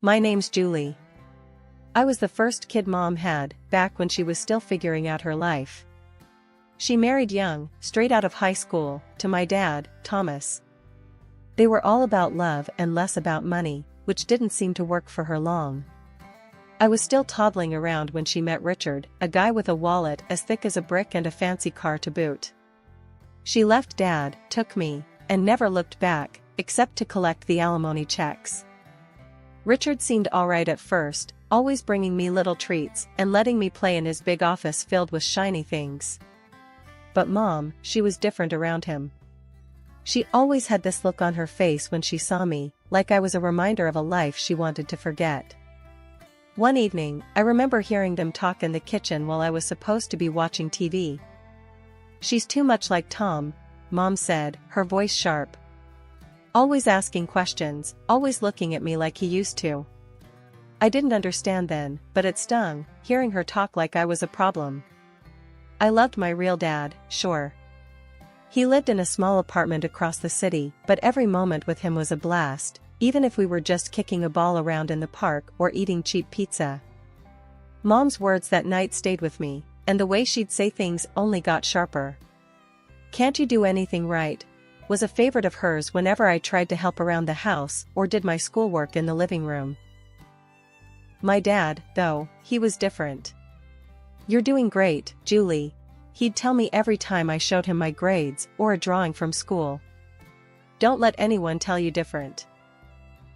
My name's Julie. I was the first kid Mom had, back when she was still figuring out her life. She married young, straight out of high school, to my dad, Thomas. They were all about love and less about money, which didn't seem to work for her long. I was still toddling around when she met Richard, a guy with a wallet as thick as a brick and a fancy car to boot. She left Dad, took me, and never looked back, except to collect the alimony checks. Richard seemed alright at first, always bringing me little treats and letting me play in his big office filled with shiny things. But Mom, she was different around him. She always had this look on her face when she saw me, like I was a reminder of a life she wanted to forget. One evening, I remember hearing them talk in the kitchen while I was supposed to be watching TV. "She's too much like Tom," Mom said, her voice sharp. "Always asking questions, always looking at me like he used to." I didn't understand then, but it stung, hearing her talk like I was a problem. I loved my real dad, sure. He lived in a small apartment across the city, but every moment with him was a blast, even if we were just kicking a ball around in the park or eating cheap pizza. Mom's words that night stayed with me, and the way she'd say things only got sharper. "Can't you do anything right?" was a favorite of hers whenever I tried to help around the house or did my schoolwork in the living room. My dad, though, he was different. "You're doing great, Julie," he'd tell me every time I showed him my grades or a drawing from school. "Don't let anyone tell you different."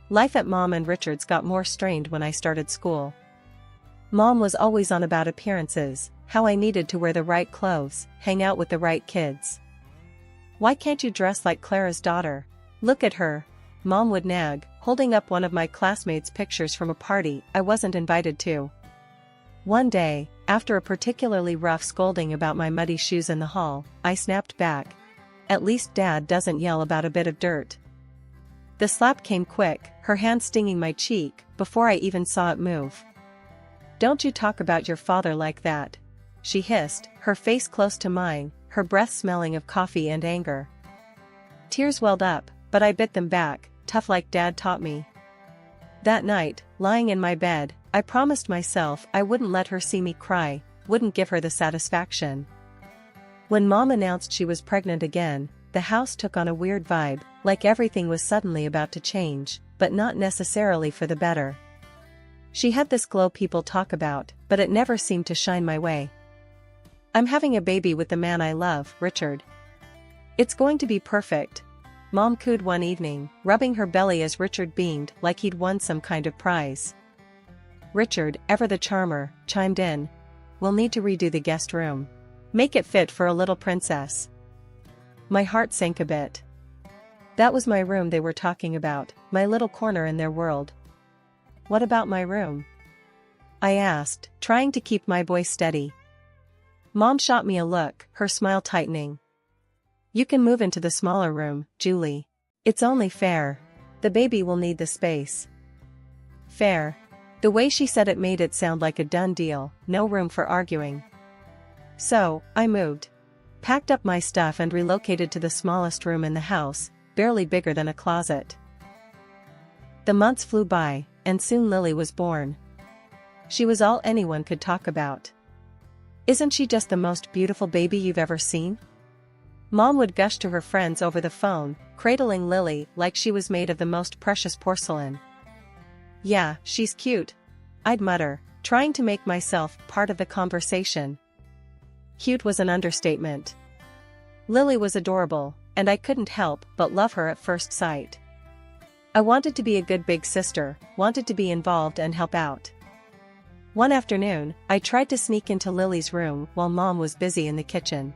Life at Mom and Richard's got more strained when I started school. Mom was always on about appearances, how I needed to wear the right clothes, hang out with the right kids. "Why can't you dress like Clara's daughter? Look at her," Mom would nag, holding up one of my classmates' pictures from a party I wasn't invited to. One day, after a particularly rough scolding about my muddy shoes in the hall, I snapped back. "At least Dad doesn't yell about a bit of dirt." The slap came quick, her hand stinging my cheek, before I even saw it move. "Don't you talk about your father like that," she hissed, her face close to mine, her breath smelling of coffee and anger. Tears welled up, but I bit them back, tough like Dad taught me. That night, lying in my bed, I promised myself I wouldn't let her see me cry, wouldn't give her the satisfaction. When Mom announced she was pregnant again, the house took on a weird vibe, like everything was suddenly about to change, but not necessarily for the better. She had this glow people talk about, but it never seemed to shine my way. "I'm having a baby with the man I love, Richard. It's going to be perfect," Mom cooed one evening, rubbing her belly as Richard beamed like he'd won some kind of prize. Richard, ever the charmer, chimed in. "We'll need to redo the guest room. Make it fit for a little princess." My heart sank a bit. That was my room they were talking about, my little corner in their world. "What about my room?" I asked, trying to keep my voice steady. Mom shot me a look, her smile tightening. "You can move into the smaller room, Julie. It's only fair. The baby will need the space." Fair. The way she said it made it sound like a done deal, no room for arguing. So, I moved. Packed up my stuff and relocated to the smallest room in the house, barely bigger than a closet. The months flew by, and soon Lily was born. She was all anyone could talk about. "Isn't she just the most beautiful baby you've ever seen?" Mom would gush to her friends over the phone, cradling Lily like she was made of the most precious porcelain. "Yeah, she's cute," I'd mutter, trying to make myself part of the conversation. Cute was an understatement. Lily was adorable, and I couldn't help but love her at first sight. I wanted to be a good big sister, wanted to be involved and help out. One afternoon, I tried to sneak into Lily's room while Mom was busy in the kitchen.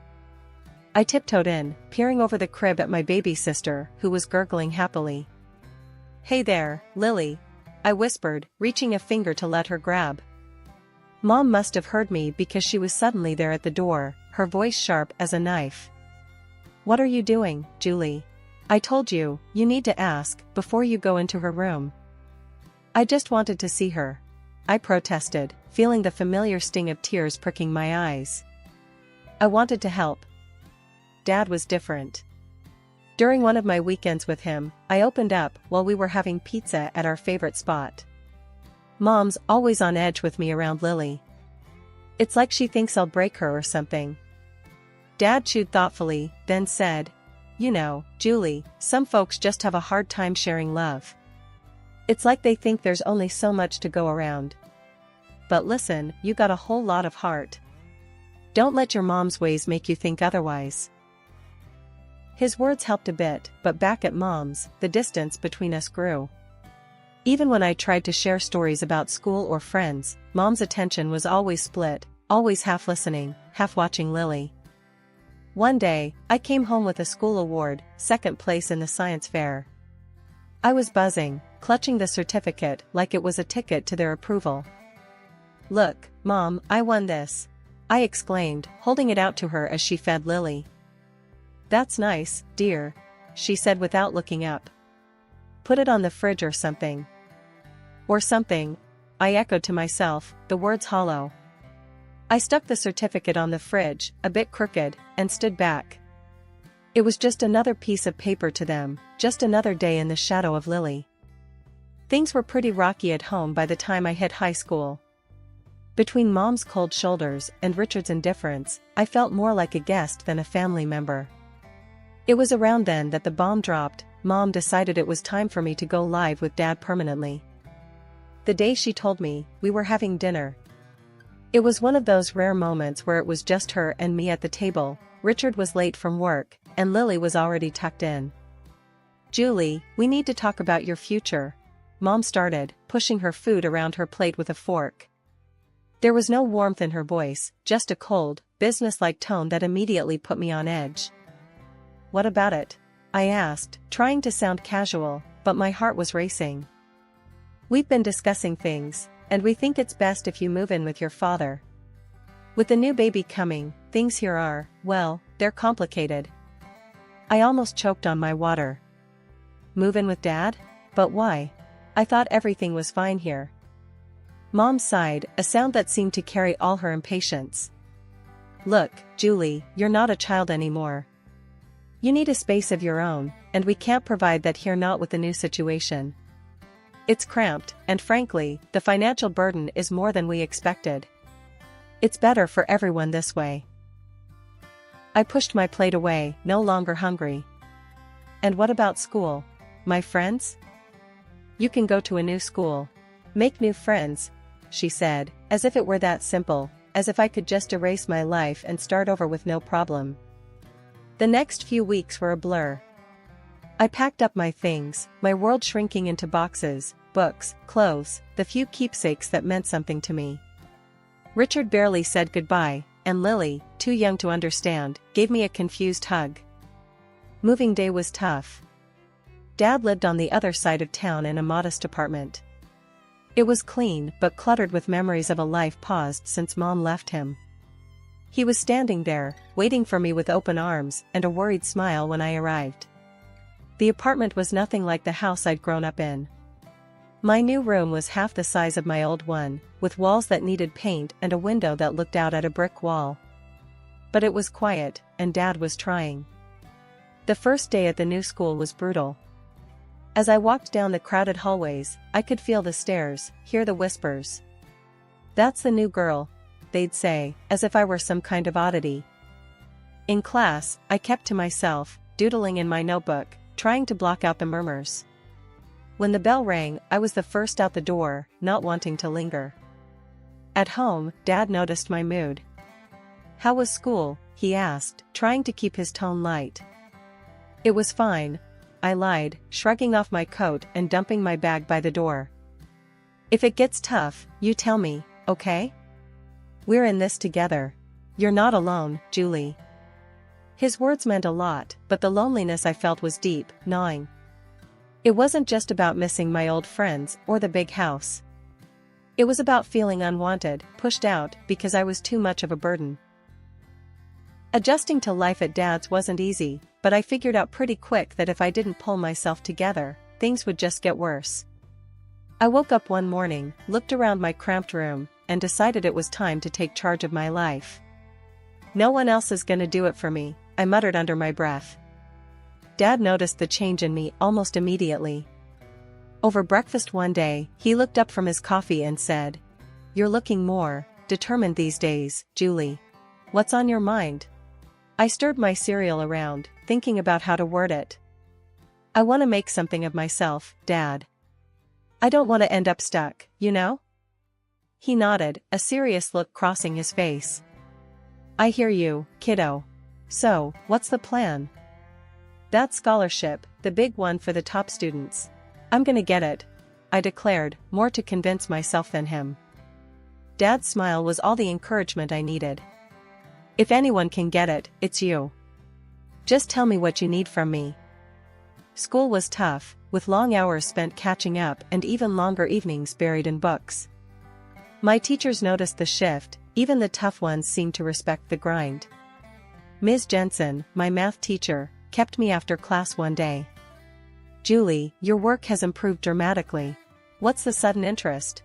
I tiptoed in, peering over the crib at my baby sister, who was gurgling happily. "Hey there, Lily," I whispered, reaching a finger to let her grab. Mom must have heard me because she was suddenly there at the door, her voice sharp as a knife. "What are you doing, Julie? I told you, you need to ask before you go into her room." "I just wanted to see her," I protested, feeling the familiar sting of tears pricking my eyes. "I wanted to help." Dad was different. During one of my weekends with him, I opened up while we were having pizza at our favorite spot. Mom's always on edge with me around Lily. It's like she thinks I'll break her or something. Dad chewed thoughtfully, then said, "You know, Julie, some folks just have a hard time sharing love. It's like they think there's only so much to go around. But listen, you got a whole lot of heart. Don't let your mom's ways make you think otherwise." His words helped a bit, but back at Mom's, the distance between us grew. Even when I tried to share stories about school or friends, Mom's attention was always split, always half listening, half watching Lily. One day, I came home with a school award, second place in the science fair. I was buzzing, clutching the certificate like it was a ticket to their approval. "Look, Mom, I won this," I exclaimed, holding it out to her as she fed Lily. "That's nice, dear," she said without looking up. "Put it on the fridge or something." "Or something," I echoed to myself, the words hollow. I stuck the certificate on the fridge, a bit crooked, and stood back. It was just another piece of paper to them, just another day in the shadow of Lily. Things were pretty rocky at home by the time I hit high school. Between Mom's cold shoulders and Richard's indifference, I felt more like a guest than a family member. It was around then that the bomb dropped. Mom decided it was time for me to go live with Dad permanently. The day she told me, we were having dinner. It was one of those rare moments where it was just her and me at the table. Richard was late from work, and Lily was already tucked in. "Julie, we need to talk about your future," Mom started, pushing her food around her plate with a fork. There was no warmth in her voice, just a cold, businesslike tone that immediately put me on edge. "What about it?" I asked, trying to sound casual, but my heart was racing. "We've been discussing things, and we think it's best if you move in with your father. With the new baby coming, things here are, well, they're complicated." I almost choked on my water. "Move in with Dad? But why? I thought everything was fine here." Mom sighed, a sound that seemed to carry all her impatience. "Look, Julie, you're not a child anymore. You need a space of your own, and we can't provide that here, not with the new situation. It's cramped, and frankly, the financial burden is more than we expected. It's better for everyone this way." I pushed my plate away, no longer hungry. "And what about school? My friends?" "You can go to a new school. Make new friends," she said, as if it were that simple, as if I could just erase my life and start over with no problem. The next few weeks were a blur. I packed up my things, my world shrinking into boxes, books, clothes, the few keepsakes that meant something to me. Richard barely said goodbye, and Lily, too young to understand, gave me a confused hug. Moving day was tough. Dad lived on the other side of town in a modest apartment. It was clean but cluttered with memories of a life paused since Mom left him. He was standing there, waiting for me with open arms and a worried smile when I arrived. The apartment was nothing like the house I'd grown up in. My new room was half the size of my old one, with walls that needed paint and a window that looked out at a brick wall. But it was quiet, and Dad was trying. The first day at the new school was brutal. As I walked down the crowded hallways, I could feel the stares, hear the whispers. "That's the new girl," they'd say, as if I were some kind of oddity. In class, I kept to myself, doodling in my notebook, trying to block out the murmurs. When the bell rang, I was the first out the door, not wanting to linger. At home, Dad noticed my mood. "How was school?" he asked, trying to keep his tone light. "It was fine," I lied, shrugging off my coat and dumping my bag by the door. "If it gets tough, you tell me, okay? We're in this together. You're not alone, Julie." His words meant a lot, but the loneliness I felt was deep, gnawing. It wasn't just about missing my old friends or the big house. It was about feeling unwanted, pushed out, because I was too much of a burden. Adjusting to life at Dad's wasn't easy, but I figured out pretty quick that if I didn't pull myself together, things would just get worse. I woke up one morning, looked around my cramped room, and decided it was time to take charge of my life. "No one else is gonna do it for me," I muttered under my breath. Dad noticed the change in me almost immediately. Over breakfast one day, he looked up from his coffee and said, "You're looking more determined these days, Julie. What's on your mind?" I stirred my cereal around, thinking about how to word it. "I want to make something of myself, Dad. I don't want to end up stuck, you know?" He nodded, a serious look crossing his face. "I hear you, kiddo. So, what's the plan?" "That scholarship, the big one for the top students. I'm gonna get it," I declared, more to convince myself than him. Dad's smile was all the encouragement I needed. "If anyone can get it, it's you. Just tell me what you need from me." School was tough, with long hours spent catching up and even longer evenings buried in books. My teachers noticed the shift, even the tough ones seemed to respect the grind. Ms. Jensen, my math teacher, kept me after class one day. "Julie, your work has improved dramatically. What's the sudden interest?"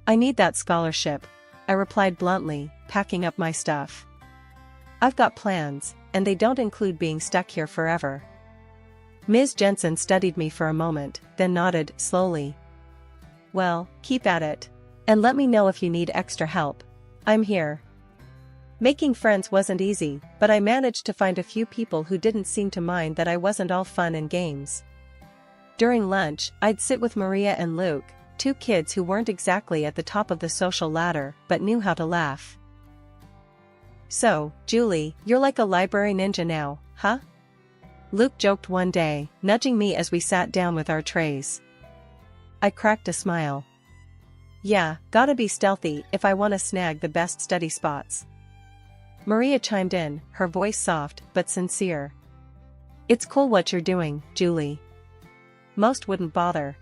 "I need that scholarship," I replied bluntly, packing up my stuff. "I've got plans, and they don't include being stuck here forever." Ms. Jensen studied me for a moment, then nodded slowly. "Well, keep at it. And let me know if you need extra help. I'm here." Making friends wasn't easy, but I managed to find a few people who didn't seem to mind that I wasn't all fun and games. During lunch, I'd sit with Maria and Luke, two kids who weren't exactly at the top of the social ladder, but knew how to laugh. "So, Julie, you're like a library ninja now, huh?" Luke joked one day, nudging me as we sat down with our trays. I cracked a smile. "Yeah, gotta be stealthy if I want to snag the best study spots." Maria chimed in, her voice soft but sincere. "It's cool what you're doing, Julie. Most wouldn't bother."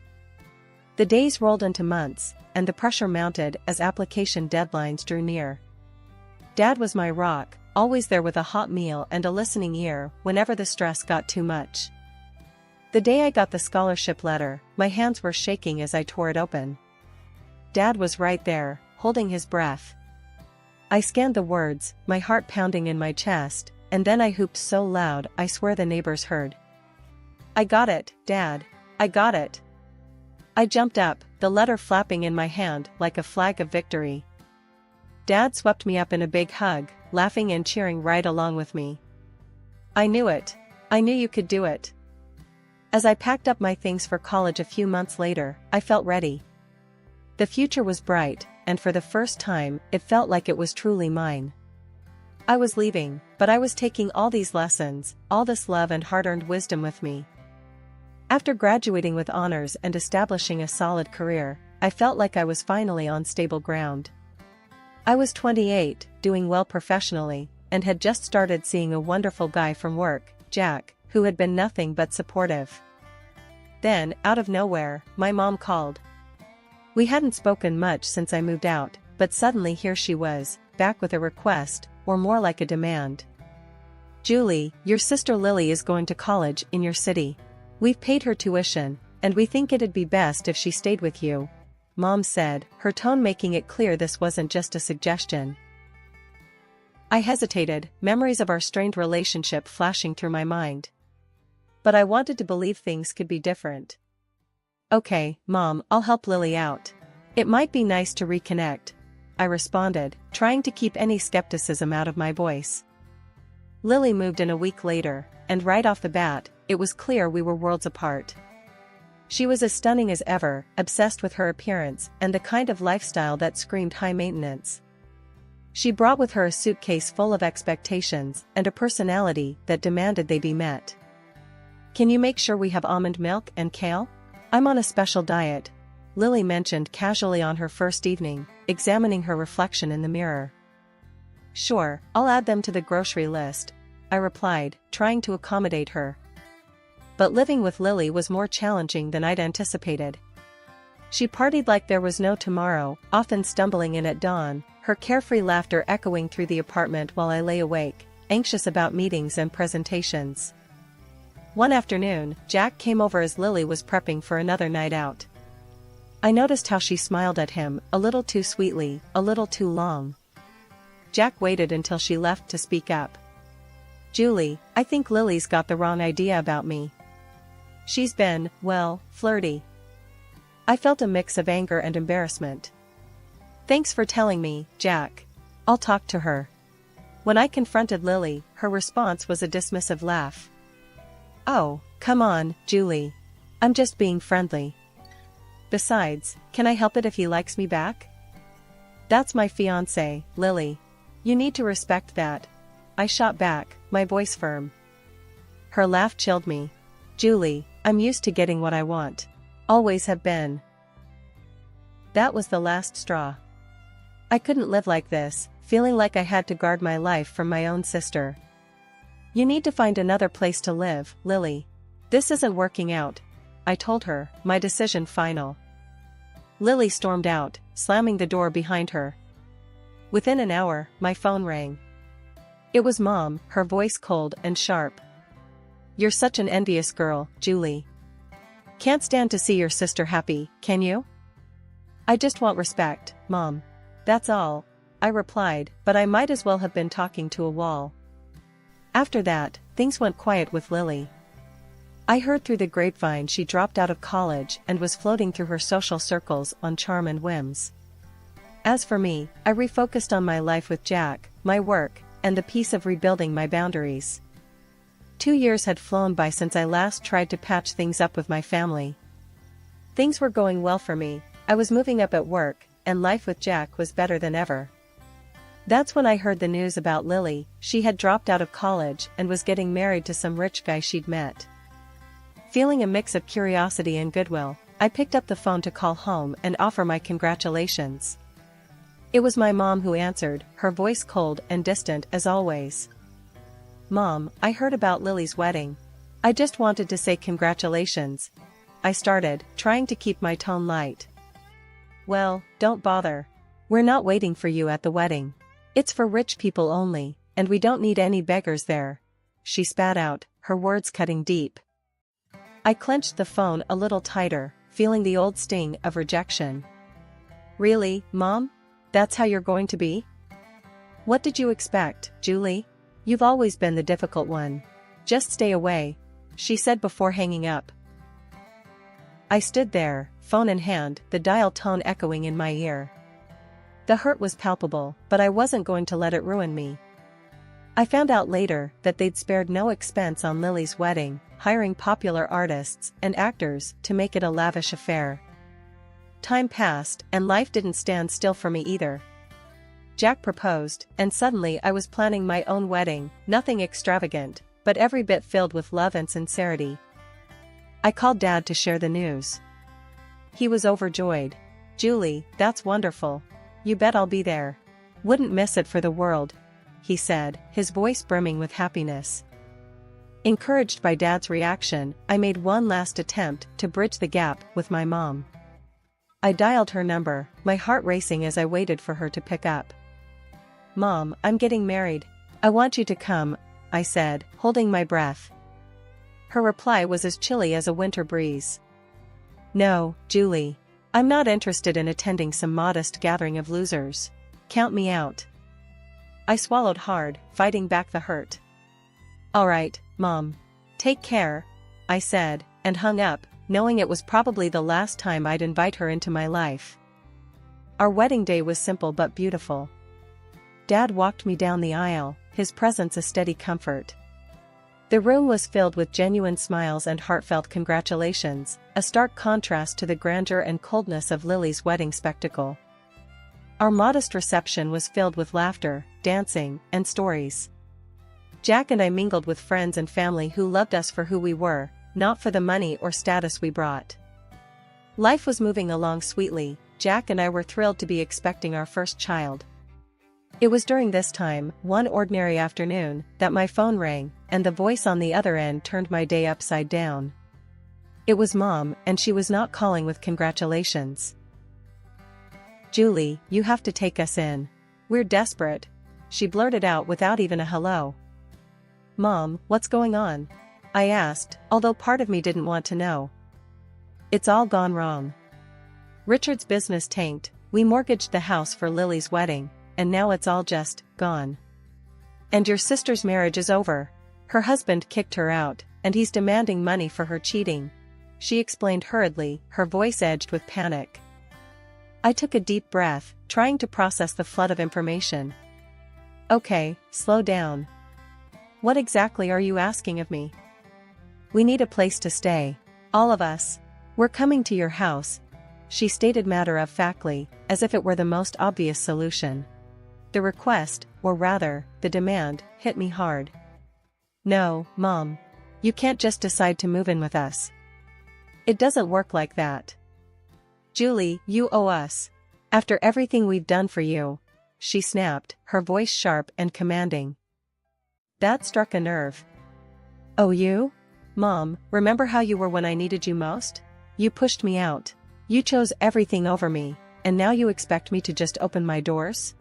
The days rolled into months, and the pressure mounted as application deadlines drew near. Dad was my rock, always there with a hot meal and a listening ear whenever the stress got too much. The day I got the scholarship letter, my hands were shaking as I tore it open. Dad was right there, holding his breath. I scanned the words, my heart pounding in my chest, and then I whooped so loud I swear the neighbors heard. "I got it, Dad. I got it." I jumped up, the letter flapping in my hand like a flag of victory. Dad swept me up in a big hug, laughing and cheering right along with me. "I knew it. I knew you could do it." As I packed up my things for college a few months later, I felt ready. The future was bright, and for the first time, it felt like it was truly mine. I was leaving, but I was taking all these lessons, all this love and hard-earned wisdom with me. After graduating with honors and establishing a solid career, I felt like I was finally on stable ground. I was 28, doing well professionally, and had just started seeing a wonderful guy from work, Jack, who had been nothing but supportive. Then, out of nowhere, my mom called. We hadn't spoken much since I moved out, but suddenly here she was, back with a request, or more like a demand. "Julie, your sister Lily is going to college in your city. We've paid her tuition, and we think it'd be best if she stayed with you," Mom said, her tone making it clear this wasn't just a suggestion. I hesitated, memories of our strained relationship flashing through my mind. But I wanted to believe things could be different. "Okay, Mom, I'll help Lily out. It might be nice to reconnect," I responded, trying to keep any skepticism out of my voice. Lily moved in a week later, and right off the bat, it was clear we were worlds apart. She was as stunning as ever, obsessed with her appearance and the kind of lifestyle that screamed high maintenance. She brought with her a suitcase full of expectations and a personality that demanded they be met. "Can you make sure we have almond milk and kale? I'm on a special diet," Lily mentioned casually on her first evening, examining her reflection in the mirror. "Sure, I'll add them to the grocery list," I replied, trying to accommodate her. But living with Lily was more challenging than I'd anticipated. She partied like there was no tomorrow, often stumbling in at dawn, her carefree laughter echoing through the apartment while I lay awake, anxious about meetings and presentations. One afternoon, Jack came over as Lily was prepping for another night out. I noticed how she smiled at him, a little too sweetly, a little too long. Jack waited until she left to speak up. "Julie, I think Lily's got the wrong idea about me. She's been, well, flirty." I felt a mix of anger and embarrassment. Thanks for telling me, Jack. I'll talk to her. When I confronted Lily, her response was a dismissive laugh. Oh, come on, Julie. I'm just being friendly. Besides, can I help it if he likes me back? That's my fiancé, Lily. You need to respect that. I shot back, my voice firm. Her laugh chilled me. Julie, I'm used to getting what I want. Always have been. That was the last straw. I couldn't live like this, feeling like I had to guard my life from my own sister. You need to find another place to live, Lily. This isn't working out, I told her, my decision final. Lily stormed out, slamming the door behind her. Within an hour, my phone rang. It was Mom, her voice cold and sharp. You're such an envious girl, Julie. Can't stand to see your sister happy, can you? I just want respect, Mom. That's all, I replied, but I might as well have been talking to a wall. After that, things went quiet with Lily. I heard through the grapevine she dropped out of college and was floating through her social circles on charm and whims. As for me, I refocused on my life with Jack, my work, and the peace of rebuilding my boundaries. 2 years had flown by since I last tried to patch things up with my family. Things were going well for me, I was moving up at work, and life with Jack was better than ever. That's when I heard the news about Lily. She had dropped out of college and was getting married to some rich guy she'd met. Feeling a mix of curiosity and goodwill, I picked up the phone to call home and offer my congratulations. It was my mom who answered, her voice cold and distant as always. Mom, I heard about Lily's wedding. I just wanted to say congratulations. I started, trying to keep my tone light. Well, don't bother. We're not waiting for you at the wedding. It's for rich people only, and we don't need any beggars there. She spat out, her words cutting deep. I clenched the phone a little tighter, feeling the old sting of rejection. Really, Mom? That's how you're going to be? What did you expect, Julie? You've always been the difficult one. Just stay away, she said before hanging up. I stood there, phone in hand, the dial tone echoing in my ear. The hurt was palpable, but I wasn't going to let it ruin me. I found out later that they'd spared no expense on Lily's wedding, hiring popular artists and actors to make it a lavish affair. Time passed, and life didn't stand still for me either. Jack proposed, and suddenly I was planning my own wedding, nothing extravagant, but every bit filled with love and sincerity. I called Dad to share the news. He was overjoyed. Julie, that's wonderful. You bet I'll be there. Wouldn't miss it for the world, he said, his voice brimming with happiness. Encouraged by Dad's reaction, I made one last attempt to bridge the gap with my mom. I dialed her number, my heart racing as I waited for her to pick up. Mom, I'm getting married. I want you to come, I said, holding my breath. Her reply was as chilly as a winter breeze. No, Julie. I'm not interested in attending some modest gathering of losers. Count me out. I swallowed hard, fighting back the hurt. All right, Mom. Take care, I said, and hung up, knowing it was probably the last time I'd invite her into my life. Our wedding day was simple but beautiful. Dad walked me down the aisle, his presence a steady comfort. The room was filled with genuine smiles and heartfelt congratulations, a stark contrast to the grandeur and coldness of Lily's wedding spectacle. Our modest reception was filled with laughter, dancing, and stories. Jack and I mingled with friends and family who loved us for who we were, not for the money or status we brought. Life was moving along sweetly. Jack and I were thrilled to be expecting our first child. It was during this time, one ordinary afternoon, that my phone rang, and the voice on the other end turned my day upside down. It was Mom, and she was not calling with congratulations. Julie, you have to take us in. We're desperate, she blurted out without even a hello. Mom, what's going on? I asked, although part of me didn't want to know. It's all gone wrong. Richard's business tanked, we mortgaged the house for Lily's wedding, and now it's all just gone. And your sister's marriage is over. Her husband kicked her out, and he's demanding money for her cheating. she explained hurriedly, her voice edged with panic. I took a deep breath, trying to process the flood of information. Okay, slow down. What exactly are you asking of me? We need a place to stay. All of us. We're coming to your house, she stated matter-of-factly, as if it were the most obvious solution. The request, or rather, the demand, hit me hard. No, Mom. You can't just decide to move in with us. It doesn't work like that. Julie, you owe us. After everything we've done for you, she snapped, her voice sharp and commanding. That struck a nerve. Oh, you? Mom, remember how you were when I needed you most? You pushed me out. You chose everything over me, and now you expect me to just open my doors?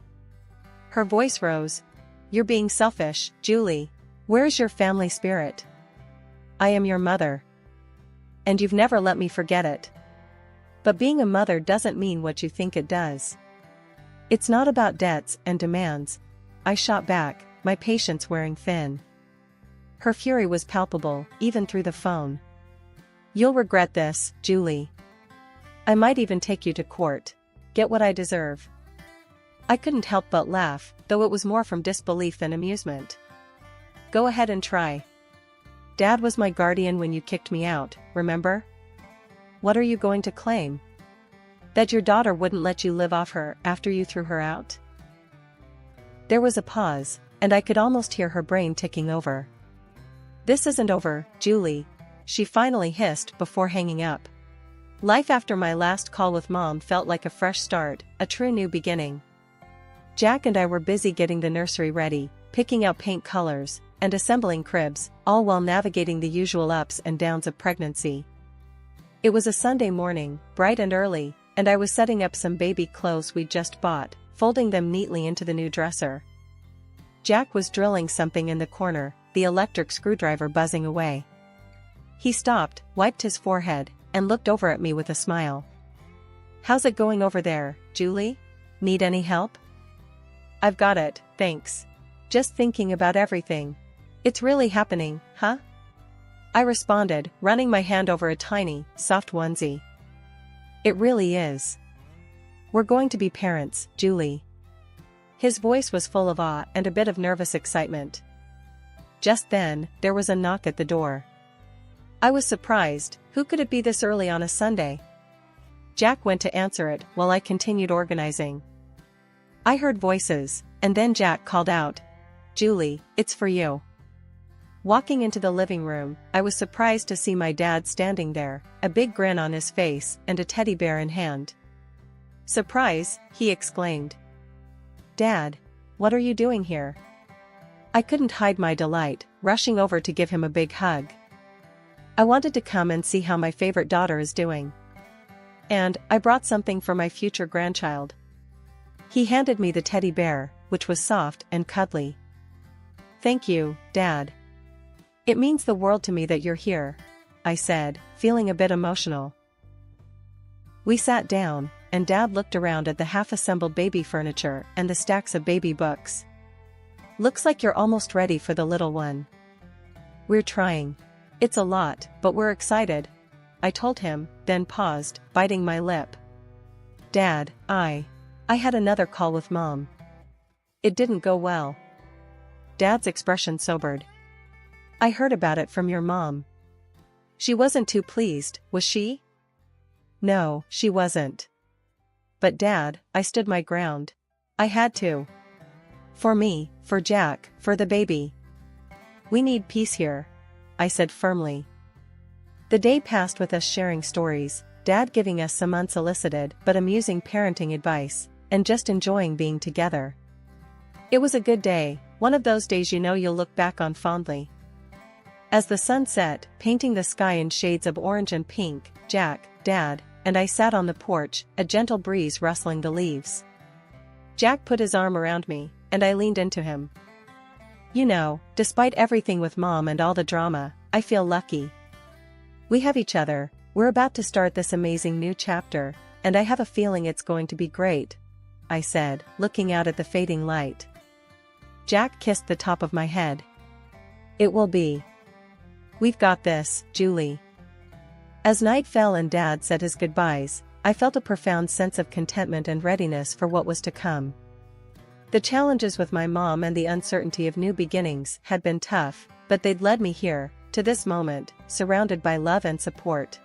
Her voice rose. You're being selfish, Julie. Where's your family spirit? I am your mother. And you've never let me forget it. But being a mother doesn't mean what you think it does. It's not about debts and demands. I shot back, my patience wearing thin. Her fury was palpable, even through the phone. You'll regret this, Julie. I might even take you to court. Get what I deserve. I couldn't help but laugh, though it was more from disbelief than amusement. Go ahead and try. Dad was my guardian when you kicked me out, remember? What are you going to claim? That your daughter wouldn't let you live off her after you threw her out? There was a pause, and I could almost hear her brain ticking over. This isn't over, Julie, she finally hissed before hanging up. Life after my last call with Mom felt like a fresh start, a true new beginning. Jack and I were busy getting the nursery ready, picking out paint colors, and assembling cribs, all while navigating the usual ups and downs of pregnancy. It was a Sunday morning, bright and early, and I was setting up some baby clothes we'd just bought, folding them neatly into the new dresser. Jack was drilling something in the corner, the electric screwdriver buzzing away. He stopped, wiped his forehead, and looked over at me with a smile. How's it going over there, Julie? Need any help? I've got it, thanks. Just thinking about everything. It's really happening, huh? I responded, running my hand over a tiny, soft onesie. It really is. We're going to be parents, Julie. His voice was full of awe and a bit of nervous excitement. Just then, there was a knock at the door. I was surprised. Who could it be this early on a Sunday? Jack went to answer it while I continued organizing. I heard voices, and then Jack called out, Julie, it's for you. Walking into the living room, I was surprised to see my dad standing there, a big grin on his face and a teddy bear in hand. Surprise, he exclaimed. Dad, what are you doing here? I couldn't hide my delight, rushing over to give him a big hug. I wanted to come and see how my favorite daughter is doing. And I brought something for my future grandchild. He handed me the teddy bear, which was soft and cuddly. Thank you, Dad. It means the world to me that you're here, I said, feeling a bit emotional. We sat down, and Dad looked around at the half-assembled baby furniture and the stacks of baby books. Looks like you're almost ready for the little one. We're trying. It's a lot, but we're excited, I told him, then paused, biting my lip. Dad, I had another call with Mom. It didn't go well. Dad's expression sobered. I heard about it from your mom. She wasn't too pleased, was she? No, she wasn't. But Dad, I stood my ground. I had to. For me, for Jack, for the baby. We need peace here, I said firmly. The day passed with us sharing stories, Dad giving us some unsolicited but amusing parenting advice, and just enjoying being together. It was a good day, one of those days you know you'll look back on fondly. As the sun set, painting the sky in shades of orange and pink, Jack, Dad, and I sat on the porch, a gentle breeze rustling the leaves. Jack put his arm around me, and I leaned into him. You know, despite everything with Mom and all the drama, I feel lucky. We have each other, we're about to start this amazing new chapter, and I have a feeling it's going to be great, I said, looking out at the fading light. Jack kissed the top of my head. It will be. We've got this, Julie. As night fell and Dad said his goodbyes, I felt a profound sense of contentment and readiness for what was to come. The challenges with my mom and the uncertainty of new beginnings had been tough, but they'd led me here, to this moment, surrounded by love and support.